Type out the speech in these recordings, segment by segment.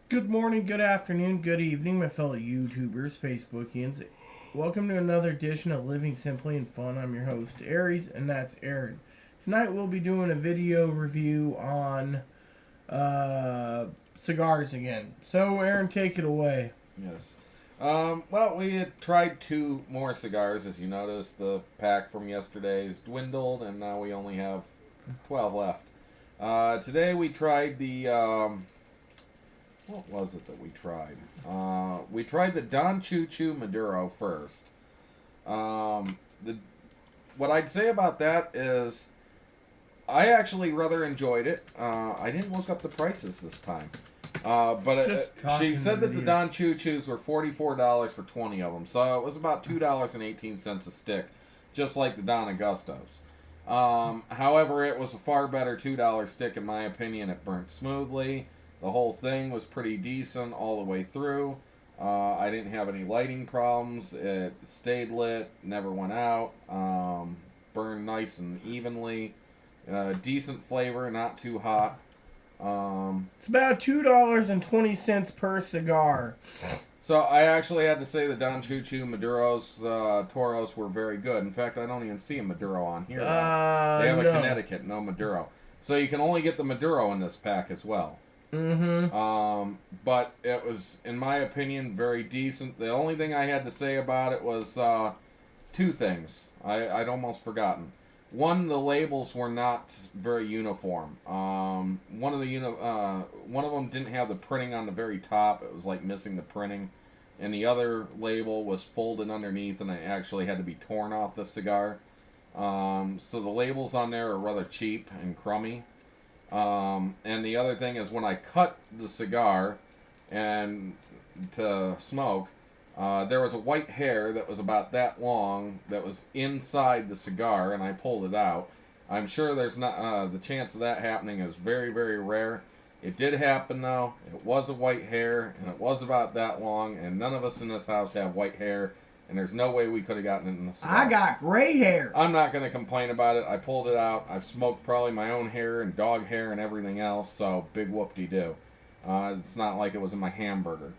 Good morning, good afternoon, good evening, my fellow YouTubers, Facebookians. Welcome to another edition of Living Simply and Fun. I'm your host, Aries, and that's Aaron. Tonight we'll be doing a video review on cigars again. So, Aaron, take it away. Yes. Well, we had tried two more cigars. As you noticed, the pack from yesterday is dwindled, and now we only have 12 left. Today we tried the... what was it that we tried? We tried the Don Chuchu Maduro first. What I'd say about that is I actually rather enjoyed it. I didn't look up the prices this time. But she said that the Don Chuchus were $44 for 20 of them. So it was about $2.18 a stick, just like the Don Augustos. However, it was a far better $2 stick in my opinion. It burnt smoothly. The whole thing was pretty decent all the way through. I didn't have any lighting problems. It stayed lit, never went out. Burned nice and evenly. Decent flavor, not too hot. It's about $2.20 per cigar. So I actually had to say the Don Chuchu Maduros Toros were very good. In fact, I don't even see a Maduro on here. They have a Connecticut, no Maduro. So you can only get the Maduro in this pack as well. But it was, in my opinion, very decent. The only thing I had to say about it was two things. I'd almost forgotten. One, the labels were not very uniform. One of them didn't have the printing on the very top. It was like missing the printing. And the other label was folded underneath, and it actually had to be torn off the cigar. So the labels on there are rather cheap and crummy. And the other thing is when I cut the cigar and to smoke, there was a white hair that was about that long that was inside the cigar, and I pulled it out. I'm sure there's not the chance of that happening is very, very rare. It did happen though. It was a white hair, and it was about that long, and none of us in this house have white hair. And there's no way we could have gotten it in the cigar. I got gray hair. I'm not going to complain about it. I pulled it out. I've smoked probably my own hair and dog hair and everything else, so big whoop-de-doo. It's not like it was in my hamburger.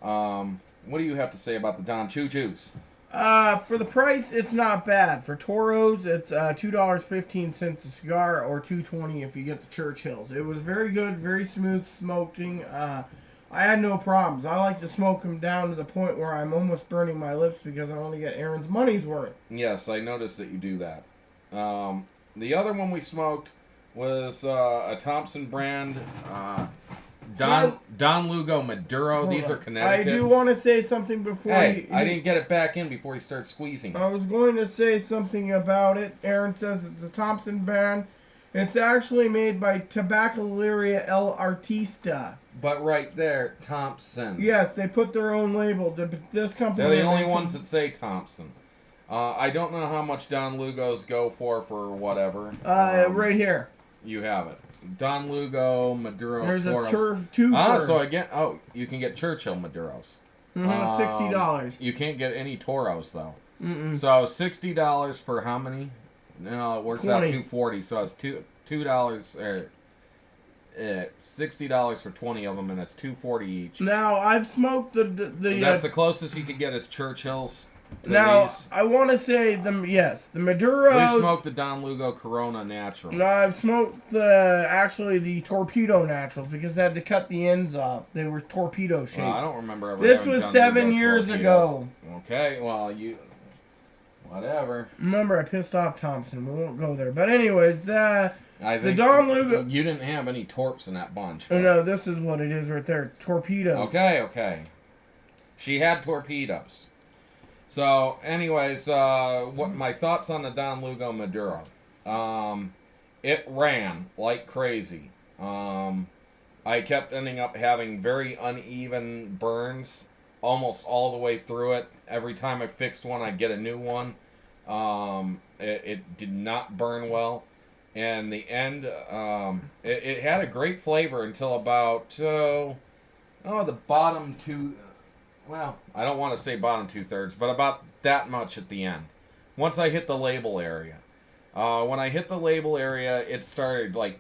What do you have to say about the Don Chuchus? For the price, it's not bad. For Toros, it's $2.15 a cigar, or $2.20 if you get the Churchills. It was very good, very smooth smoking. I had no problems. I like to smoke them down to the point where I'm almost burning my lips because I only get Aaron's money's worth. Yes, I noticed that you do that. The other one we smoked was a Thompson brand Don Lugo Maduro. These are Connecticut's. I do want to say something before I didn't get it back in before he started squeezing. I was going to say something about it. Aaron says it's a Thompson brand. It's actually made by Tabacaleria El Artista. But right there, Thompson. Yes, they put their own label. This company. They're the only ones that say Thompson. I don't know how much Don Lugos go for whatever. Right here. You have it. Don Lugo Maduro. There's Toros. a turf two. So again, you can get Churchill Maduros. $60. You can't get any Toros though. Mm-mm. So $60 for how many? No, it works 20. out $2.40. So it's $2 $60 for 20 of them, and it's $2.40 each. Now I've smoked the that's the closest you could get is Churchill's. Now these. I want to say the Maduros. We smoked the Don Lugo Corona Naturals. No, I've smoked the Torpedo Naturals because I had to cut the ends off. They were torpedo shaped. I don't remember ever. This having was Don 7 Lugo years torpedoes. ago. Okay, well whatever. Remember, I pissed off Thompson. We won't go there. But anyways, the think Don Lugo. You didn't have any torps in that bunch. Oh, no, this is what it is right there. Torpedoes. Okay. She had torpedoes. So, anyways, what my thoughts on the Don Lugo Maduro? It ran like crazy. I kept ending up having very uneven burns almost all the way through it. Every time I fixed one, I'd get a new one. It did not burn well. And the end, it had a great flavor until about, the bottom two, well, I don't want to say bottom 2/3, but about that much at the end. Once I hit the label area. When I hit the label area, it started, like,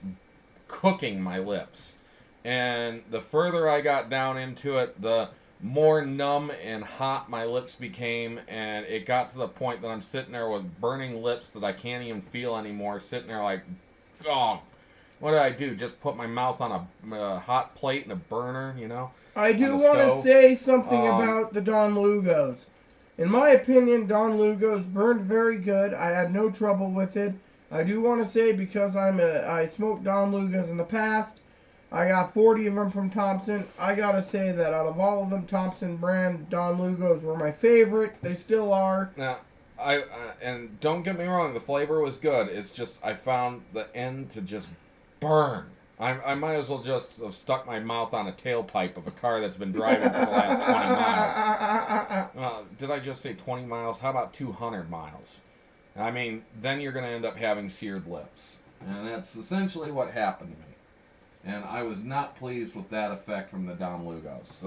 cooking my lips. And the further I got down into it, the more numb and hot my lips became, and it got to the point that I'm sitting there with burning lips that I can't even feel anymore, sitting there like, oh, what did I do? Just put my mouth on a hot plate and a burner, you know? I do want to say something about the Don Lugos. In my opinion, Don Lugos burned very good. I had no trouble with it. I do want to say, because I smoked Don Lugos in the past, I got 40 of them from Thompson. I gotta say that out of all of them, Thompson brand Don Lugos were my favorite. They still are. Now, and don't get me wrong, the flavor was good. It's just I found the end to just burn. I might as well just have stuck my mouth on a tailpipe of a car that's been driving for the last 20 miles. Did I just say 20 miles? How about 200 miles? I mean, then you're going to end up having seared lips. And that's essentially what happened to me. And I was not pleased with that effect from the Don Lugos.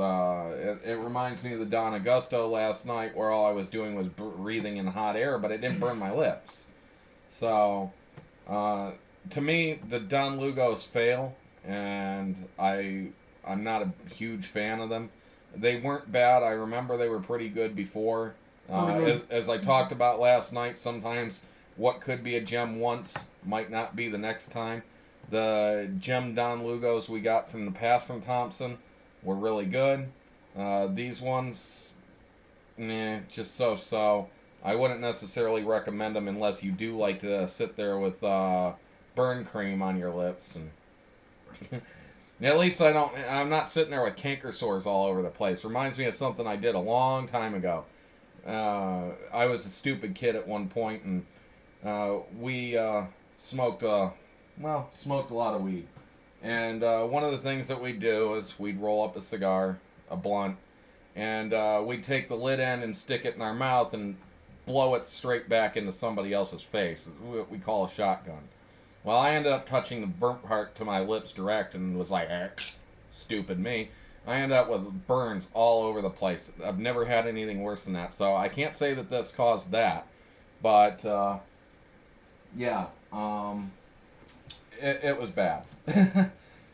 It reminds me of the Don Augusto last night, where all I was doing was breathing in hot air, but it didn't burn my lips. So, to me, the Don Lugos fail, and I'm not a huge fan of them. They weren't bad. I remember they were pretty good before. As I talked about last night, sometimes what could be a gem once might not be the next time. The gem Don Lugos we got from the past from Thompson were really good. These ones, just so-so. I wouldn't necessarily recommend them unless you do like to sit there with burn cream on your lips. And at least I'm not sitting there with canker sores all over the place. Reminds me of something I did a long time ago. I was a stupid kid at one point, and we smoked a lot of weed. And one of the things that we'd do is we'd roll up a cigar, a blunt, and we'd take the lid end and stick it in our mouth and blow it straight back into somebody else's face. What we call a shotgun. Well, I ended up touching the burnt part to my lips direct and was like, stupid me. I ended up with burns all over the place. I've never had anything worse than that. So I can't say that this caused that. But, yeah. It was bad.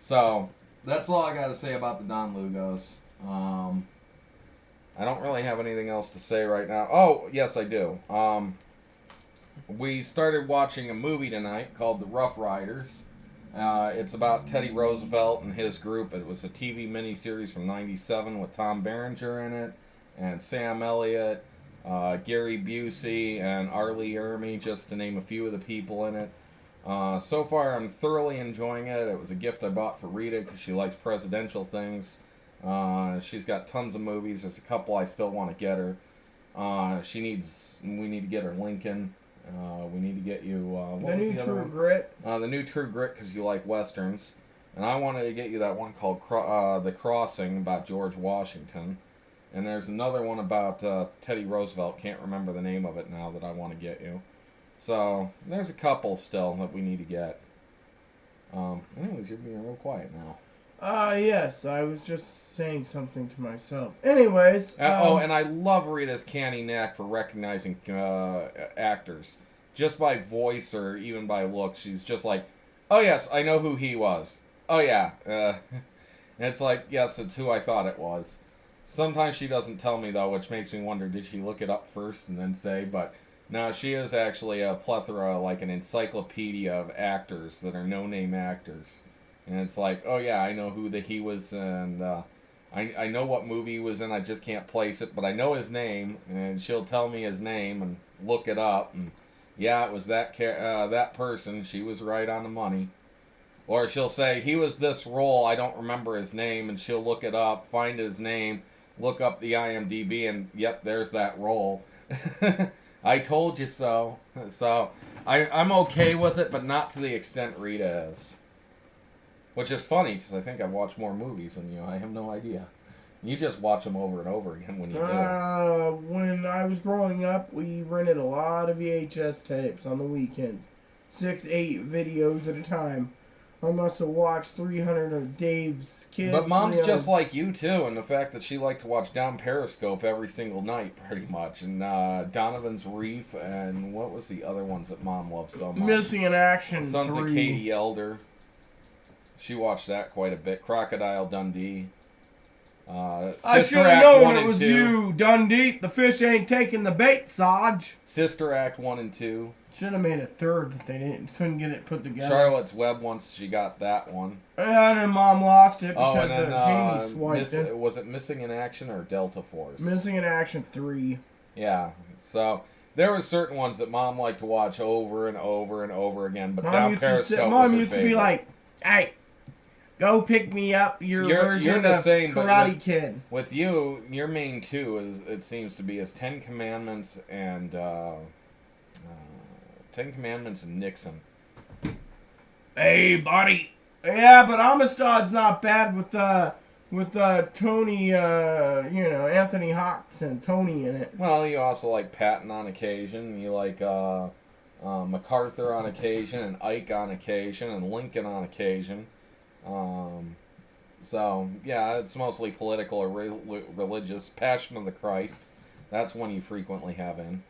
So, that's all I got to say about the Don Lugos. I don't really have anything else to say right now. Oh, yes, I do. We started watching a movie tonight called The Rough Riders. It's about Teddy Roosevelt and his group. It was a TV miniseries from '97 with Tom Berenger in it, and Sam Elliott, Gary Busey, and Arlie Ermey, just to name a few of the people in it. So far, I'm thoroughly enjoying it. It was a gift I bought for Rita because she likes presidential things. She's got tons of movies. There's a couple I still want to get her. We need to get her Lincoln. We need to get you... the new True Grit. The new True Grit, because you like Westerns. And I wanted to get you that one called The Crossing, about George Washington. And there's another one about Teddy Roosevelt. Can't remember the name of it now that I want to get you. So, there's a couple still that we need to get. Anyways, you're being real quiet now. Yes, I was just saying something to myself. Anyways. And I love Rita's canny knack for recognizing actors. Just by voice or even by look, she's just like, oh yes, I know who he was. Oh yeah. And it's like, yes, it's who I thought it was. Sometimes she doesn't tell me though, which makes me wonder, did she look it up first and then say? But no, she is actually a plethora, like an encyclopedia of actors that are no-name actors. And it's like, oh yeah, I know who he was, and I know what movie he was in, I just can't place it, but I know his name, and she'll tell me his name and look it up, and yeah, it was that person. She was right on the money. Or she'll say, he was this role, I don't remember his name, and she'll look it up, find his name, look up the IMDb, and yep, there's that role. I told you so. So, I'm okay with it, but not to the extent Rita is. Which is funny, because I think I've watched more movies than you. I have no idea. You just watch them over and over again when you do. When I was growing up, we rented a lot of VHS tapes on the weekend. 6-8 videos at a time. I must have watched 300 of Dave's Kids. But Mom's just like you, too, and the fact that she liked to watch Down Periscope every single night, pretty much. And Donovan's Reef, and what was the other ones that Mom loved so much? Missing in Action Sons 3. of Katie Elder. She watched that quite a bit. Crocodile Dundee. I should have known it was you, Dundee. The fish ain't taking the bait, Sarge. Sister Act 1 and 2. Should have made a third, but they couldn't get it put together. Charlotte's Web, once she got that one. And then Mom lost it Oh, because and then, Jamie swiped it. Was it Missing in Action or Delta Force? Missing in Action 3. Yeah. So there were certain ones that Mom liked to watch over and over and over again, but Mom Down Periscope Mom was her used to favorite. be like, "Hey, go pick me up your version you're the of same, but Karate Kid." With you, your main two it seems to be is Ten Commandments and Nixon. Hey, buddy. Yeah, but Amistad's not bad with Tony, Anthony Hawks and Tony in it. Well, you also like Patton on occasion. You like MacArthur on occasion, and Ike on occasion, and Lincoln on occasion. So, yeah, it's mostly political or religious. Passion of the Christ. That's one you frequently have in.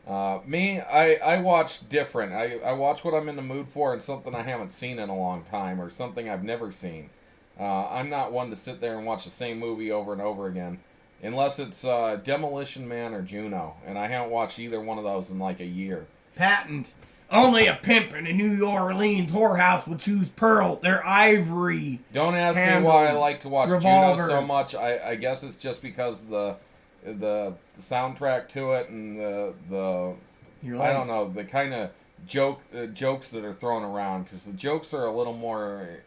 I watch different. I watch what I'm in the mood for and something I haven't seen in a long time or something I've never seen. I'm not one to sit there and watch the same movie over and over again. Unless it's Demolition Man or Juno. And I haven't watched either one of those in like a year. Patent. Only a pimp in a New Orleans whorehouse would choose pearl. They're ivory. Don't ask me why I like to watch revolvers. Juno so much. I guess it's just because the soundtrack to it and the I don't know, the kind of jokes that are thrown around, because the jokes are a little more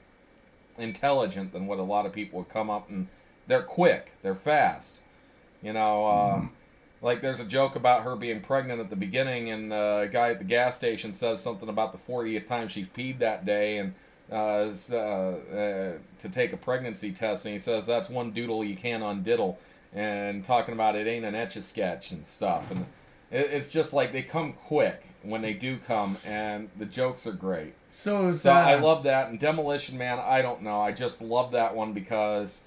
intelligent than what a lot of people would come up, and they're quick, they're fast. Like there's a joke about her being pregnant at the beginning, and a guy at the gas station says something about the 40th time she's peed that day, and to take a pregnancy test, and he says that's one doodle you can't undiddle, and talking about it ain't an Etch-a-Sketch and stuff, and it's just like they come quick when they do come, and the jokes are great. So I love that. And Demolition Man, I don't know, I just love that one because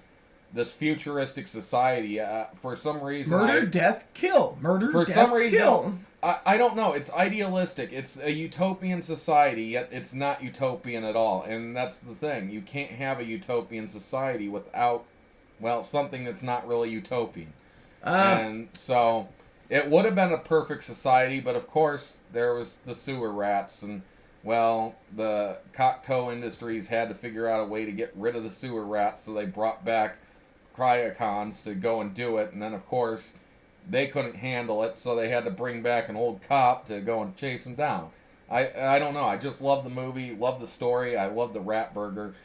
this futuristic society, for some reason, murder, death, kill. Murder, for death, some reason, kill. I don't know. It's idealistic. It's a utopian society, yet it's not utopian at all. And that's the thing. You can't have a utopian society without, well, something that's not really utopian. And so it would have been a perfect society, but of course there was the sewer rats, and well, the Cocteau Industries had to figure out a way to get rid of the sewer rats, so they brought back cryocons to go and do it, and then of course they couldn't handle it, so they had to bring back an old cop to go and chase them down. I don't know, I just love the movie, love the story, I love the rat burger.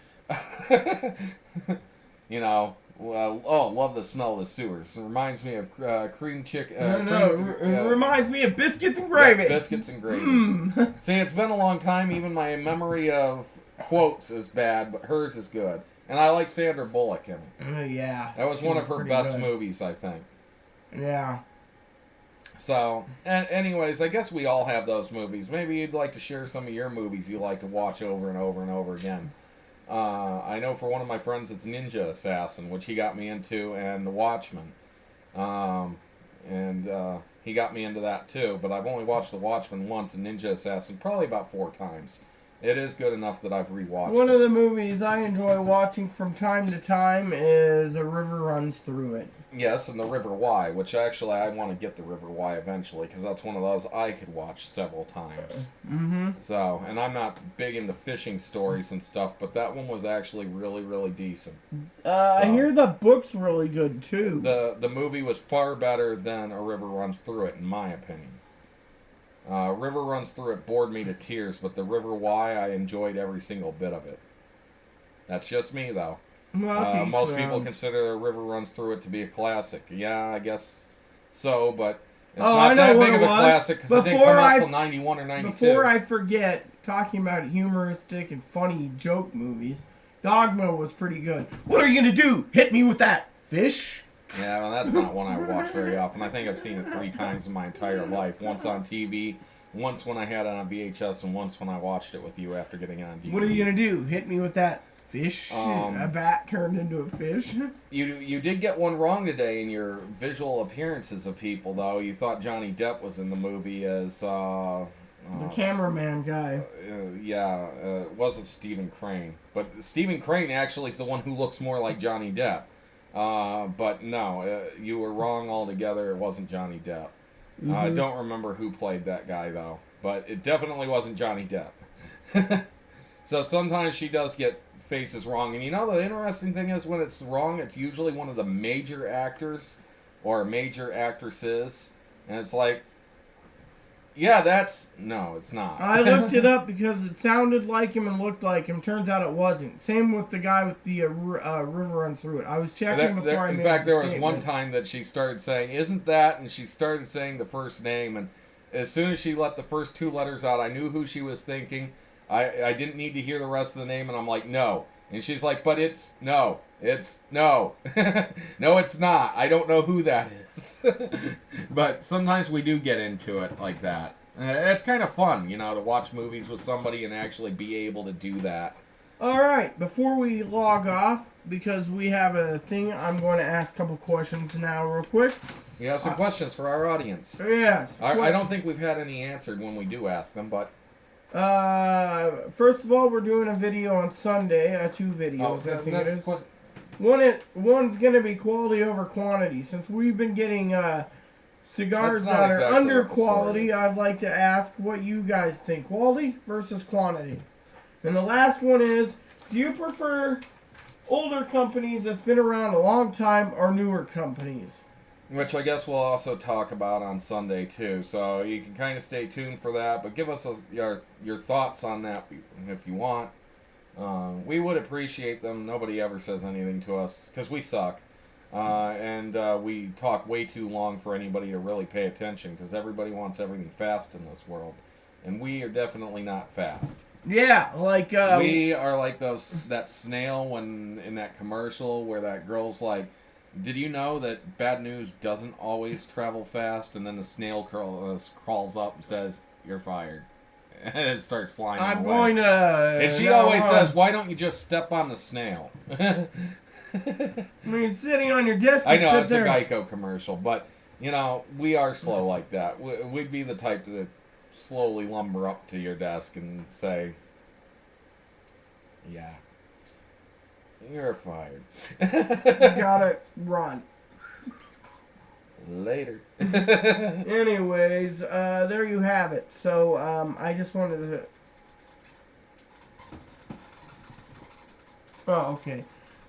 Love the smell of the sewers. It reminds me of cream chicken. It reminds me of biscuits and gravy. Yeah, biscuits and gravy. See, it's been a long time, even my memory of quotes is bad, but hers is good. And I like Sandra Bullock in it. Yeah. That was one of her best movies, I think. Yeah. So, anyways, I guess we all have those movies. Maybe you'd like to share some of your movies you like to watch over and over and over again. I know for one of my friends it's Ninja Assassin, which he got me into, and The Watchmen. He got me into that too, but I've only watched The Watchmen once and Ninja Assassin probably about 4 times. It is good enough that I've rewatched it. One of the movies I enjoy watching from time to time is A River Runs Through It. Yes, and The River Why, which actually I want to get The River Why eventually, because that's one of those I could watch several times. So, and I'm not big into fishing stories and stuff, but that one was actually really, really decent. I hear the book's really good, too. The movie was far better than A River Runs Through It, in my opinion. River Runs Through It bored me to tears, but The River Why, I enjoyed every single bit of it. That's just me, though. Well, most people consider The River Runs Through It to be a classic. Yeah, I guess so, but it's not that big of a classic because it didn't come out until 91 or 92. Before I forget, talking about humoristic and funny joke movies, Dogma was pretty good. What are you going to do? Hit me with that fish? Yeah, well, that's not one I watch very often. I think I've seen it 3 times in my entire life. Once on TV, once when I had it on VHS, and once when I watched it with you after getting it on DVD. What are you going to do? Hit me with that fish? A bat turned into a fish? You did get one wrong today in your visual appearances of people, though. You thought Johnny Depp was in the movie as The cameraman guy. It wasn't Stephen Crane. But Stephen Crane actually is the one who looks more like Johnny Depp. But no, you were wrong altogether. It wasn't Johnny Depp. I don't remember who played that guy, though. But it definitely wasn't Johnny Depp. So sometimes she does get faces wrong. And you know, the interesting thing is when it's wrong, it's usually one of the major actors or major actresses. And it's like, yeah, no, it's not. I looked it up because it sounded like him and looked like him. Turns out it wasn't. Same with the guy with the river run through it. I was checking before I made in fact, the there was statement. one time that she started saying, "Isn't that?" And she started saying the first name, and as soon as she let the first two letters out, I knew who she was thinking. I didn't need to hear the rest of the name, and I'm like, no. And she's like, but it's no. No, it's not. I don't know who that is. But sometimes we do get into it like that. It's kind of fun, you know, to watch movies with somebody and actually be able to do that. All right, before we log off, because we have a thing, I'm going to ask a couple questions now real quick. We have some questions for our audience. Yes. I don't think we've had any answered when we do ask them, but... First of all, we're doing a video on Sunday, 2 videos, I think it is. One's going to be quality over quantity. Since we've been getting cigars that are under quality, I'd like to ask what you guys think. Quality versus quantity. And the last one is, do you prefer older companies that's been around a long time or newer companies? Which I guess we'll also talk about on Sunday too. So you can kind of stay tuned for that. But give us your thoughts on that if you want. We would appreciate them. Nobody ever says anything to us because we suck. And we talk way too long for anybody to really pay attention because everybody wants everything fast in this world. And we are definitely not fast. Yeah, like... we are like that snail when in that commercial where that girl's like, did you know that bad news doesn't always travel fast? And then the snail crawls up and says, you're fired. And it starts sliding away. I'm going to... And she always says, why don't you just step on the snail? When you're sitting on your desk, I know, it's a Geico commercial, but, you know, we are slow like that. We'd be the type to slowly lumber up to your desk and say, yeah, you're fired. You gotta run. Later. Anyways, there you have it. So, I just wanted to... Oh, okay.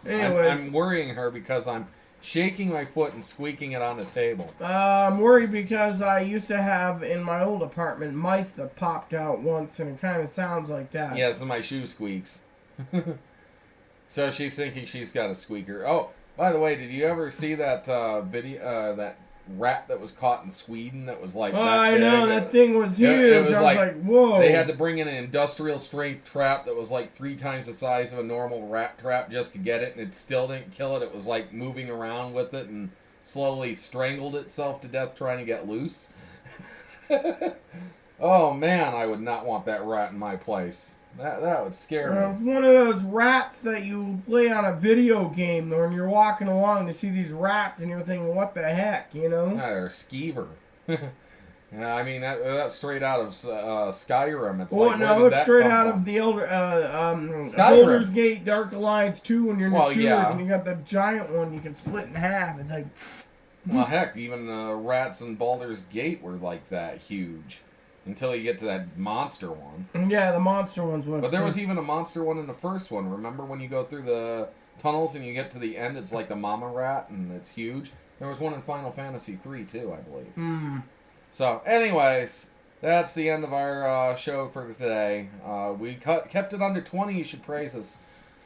Anyways. I'm worrying her because I'm shaking my foot and squeaking it on the table. I'm worried because I used to have, in my old apartment, mice that popped out once, and it kind of sounds like that. Yeah, so my shoe squeaks. So she's thinking she's got a squeaker. Oh, by the way, did you ever see that video, that rat that was caught in Sweden that was like that I big? know, that thing was huge. It was I was like, whoa. They had to bring in an industrial strength trap that was like 3 times the size of a normal rat trap just to get it, and it still didn't kill it. It was like moving around with it and slowly strangled itself to death trying to get loose. Oh man, I would not want that rat in my place. That would scare me. One of those rats that you play on a video game when you're walking along to see these rats and you're thinking, what the heck, you know? Or skeever. Yeah, I mean, that's straight out of Skyrim. It's it's straight out of the Baldur's Gate Dark Alliance 2 when you're in the sewers and you got the giant one you can split in half. It's like... Well, heck, even rats in Baldur's Gate were like that huge. Until you get to that monster one. Yeah, the monster one's one. But there was even a monster one in the first one. Remember when you go through the tunnels and you get to the end, it's like the mama rat and it's huge? There was one in Final Fantasy 3 too, I believe. So, anyways, that's the end of our show for today. We kept it under 20. You should praise us.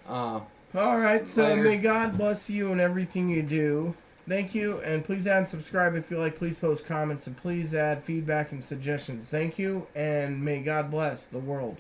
Alright, so may God bless you in everything you do. Thank you, and please add and subscribe if you like. Please post comments, and please add feedback and suggestions. Thank you, and may God bless the world.